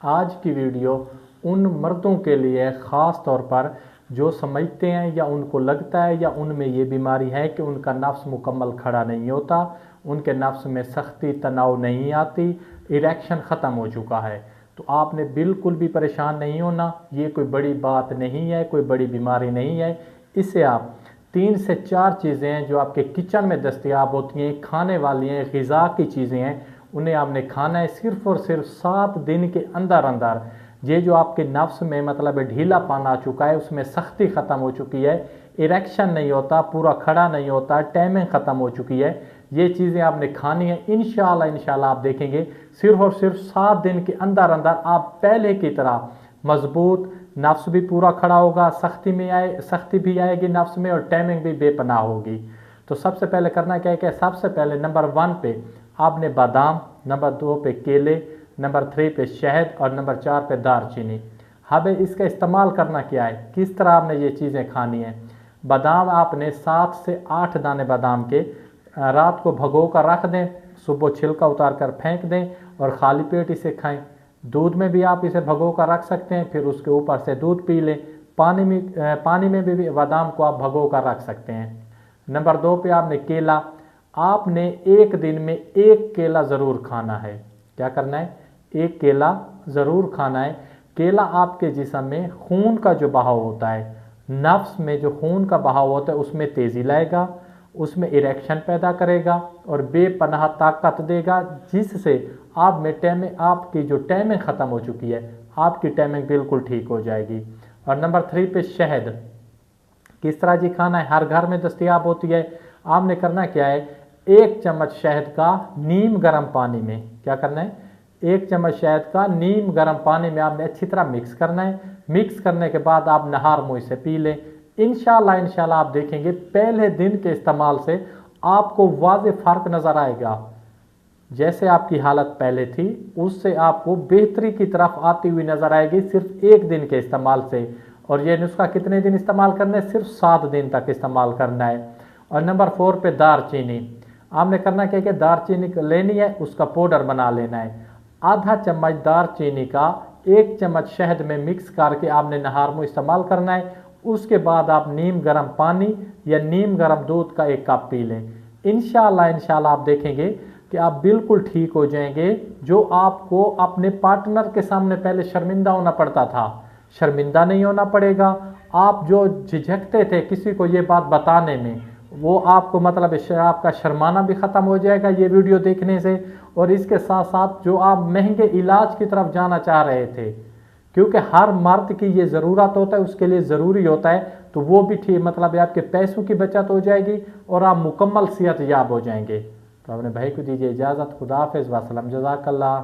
आज की वीडियो उन मर्दों के लिए ख़ास तौर पर जो समझते हैं या उनको लगता है या उनमें ये बीमारी है कि उनका नफ्स मुकम्मल खड़ा नहीं होता, उनके नफ्स में सख्ती तनाव नहीं आती, इरेक्शन ख़त्म हो चुका है। तो आपने बिल्कुल भी परेशान नहीं होना, ये कोई बड़ी बात नहीं है, कोई बड़ी बीमारी नहीं है। इससे आप 3 से 4 चीज़ें हैं जो आपके किचन में दस्तयाब होती हैं, खाने वाली हैं, ग़िज़ा की चीज़ें हैं, उन्हें आपने खाना है सिर्फ़ और सिर्फ 7 दिन के अंदर अंदर। ये जो आपके नफ्स में मतलब ढीला पाना आ चुका है, उसमें सख्ती ख़त्म हो चुकी है, इरेक्शन नहीं होता, पूरा खड़ा नहीं होता, टाइमिंग ख़त्म हो चुकी है, ये चीज़ें आपने खानी है। इंशाल्लाह आप देखेंगे सिर्फ और सिर्फ 7 दिन के अंदर अंदर आप पहले की तरह मजबूत, नफ्स भी पूरा खड़ा होगा, सख्ती भी आएगी नफ्स में और टाइमिंग भी बेपनाह होगी। तो सबसे पहले करना क्या है कि सबसे पहले नंबर 1 पे आपने बादाम, नंबर 2 पे केले, नंबर 3 पे शहद और नंबर 4 पे दालचीनी। अब इसका इस्तेमाल करना क्या है, किस तरह आपने ये चीज़ें खानी है। बादाम आपने 7 से 8 दाने बादाम के रात को भिगो कर रख दें, सुबह छिलका उतार कर फेंक दें और खाली पेट इसे खाएं। दूध में भी आप इसे भिगो कर रख सकते हैं, फिर उसके ऊपर से दूध पी लें। पानी में भी बादाम को आप भिगो कर रख सकते हैं। नंबर 2 पे आपने केला, आपने एक दिन में 1 केला ज़रूर खाना है। क्या करना है, 1 केला ज़रूर खाना है। केला आपके जिस्म में खून का जो बहाव होता है, नफ्स में जो खून का बहाव होता है उसमें तेज़ी लाएगा, उसमें इरेक्शन पैदा करेगा और बेपनाह ताकत देगा, जिससे आप में आपकी जो टाइमिंग ख़त्म हो चुकी है, आपकी टाइमिंग बिल्कुल ठीक हो जाएगी। और नंबर 3 पे शहद, किस तरह जी खाना है, हर घर में दस्तयाब होती है। आपने करना क्या है, 1 चम्मच शहद का नीम गर्म पानी में, क्या करना है, 1 चम्मच शहद का नीम गर्म पानी में आपने अच्छी तरह मिक्स करना है। मिक्स करने के बाद आप नहार मुँह से पी लें। इंशाल्लाह आप देखेंगे पहले दिन के इस्तेमाल से आपको वाज़ेह फ़र्क नज़र आएगा। जैसे आपकी हालत पहले थी उससे आपको बेहतरी की तरफ आती हुई नज़र आएगी सिर्फ 1 दिन के इस्तेमाल से। और ये नुस्खा कितने दिन इस्तेमाल करना है, सिर्फ 7 दिन तक इस्तेमाल करना है। और नंबर 4 पे दालचीनी, आपने करना क्या है कि दालचीनी लेनी है, उसका पाउडर बना लेना है। आधा चम्मच दालचीनी का 1 चम्मच शहद में मिक्स करके आपने नहार मुँह इस्तेमाल करना है। उसके बाद आप नीम गर्म पानी या नीम गर्म दूध का 1 कप पी लें। इंशाल्लाह आप देखेंगे कि आप बिल्कुल ठीक हो जाएंगे। जो आपको अपने पार्टनर के सामने पहले शर्मिंदा होना पड़ता था, शर्मिंदा नहीं होना पड़ेगा। आप जो झिझकते थे किसी को ये बात बताने में, वो आपको मतलब आपका शर्माना भी ख़त्म हो जाएगा ये वीडियो देखने से। और इसके साथ साथ जो आप महंगे इलाज की तरफ जाना चाह रहे थे, क्योंकि हर मर्द की ये ज़रूरत होता है, उसके लिए ज़रूरी होता है, तो वो भी ठीक मतलब आपके पैसों की बचत हो जाएगी और आप मुकम्मल सेहत याब हो जाएंगे। तो अपने भाई को दीजिए इजाज़त। खुदा हाफ़िज़, वस्सलाम, जज़ाकल्लाह।